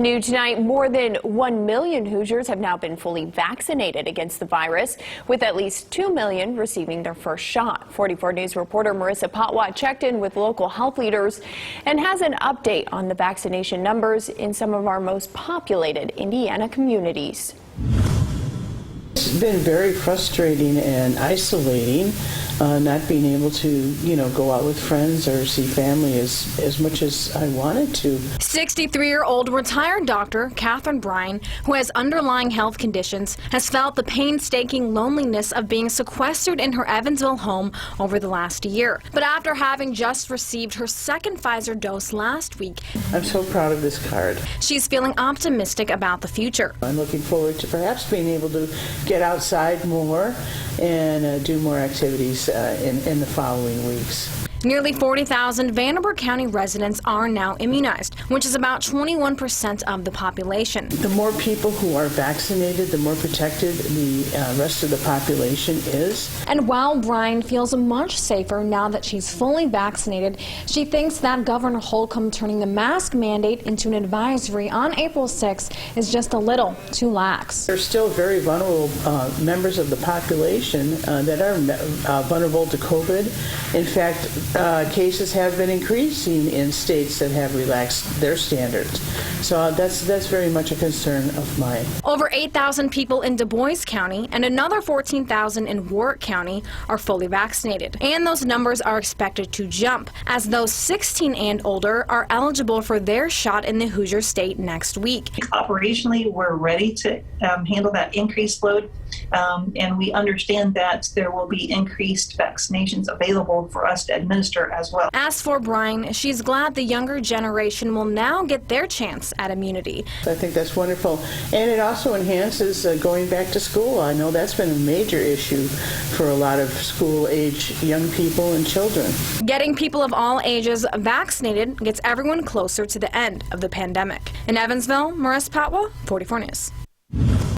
New tonight, more than 1 million Hoosiers have now been fully vaccinated against the virus, with at least 2 million receiving their first shot. 44 News reporter Marissa Patwa checked in with local health leaders and has an update on the vaccination numbers in some of our most populated Indiana communities. It's been very frustrating and isolating, not being able to, go out with friends or see family as much as I wanted to. 63-year-old retired doctor Catherine Bryan, who has underlying health conditions, has felt the painstaking loneliness of being sequestered in her Evansville home over the last year. But after having just received her second Pfizer dose last week, I'm so proud of this card. She's feeling optimistic about the future. I'm looking forward to perhaps being able to get outside more and do more activities in the following weeks. Nearly 40,000 Vanderburgh County residents are now immunized, which is about 21% of the population. The more people who are vaccinated, the more protected the rest of the population is. And while Bryan feels much safer now that she's fully vaccinated, she thinks that Governor Holcomb turning the mask mandate into an advisory on April 6th is just a little too lax. There's still very vulnerable members of the population that are vulnerable to COVID. In fact, cases have been increasing in states that have relaxed their standards. So that's very much a concern of mine. Over 8,000 people in Du Bois County and another 14,000 in Warwick County are fully vaccinated. And those numbers are expected to jump as those 16 and older are eligible for their shot in the Hoosier State next week. Operationally, we're ready to handle that increased load. And we understand that there will be increased vaccinations available for us to administer as well. As for Bryan, she's glad the younger generation will now get their chance at immunity. I think that's wonderful. And it also enhances going back to school. I know that's been a major issue for a lot of school-age young people and children. Getting people of all ages vaccinated gets everyone closer to the end of the pandemic. In Evansville, Marissa Patwa, 44 News.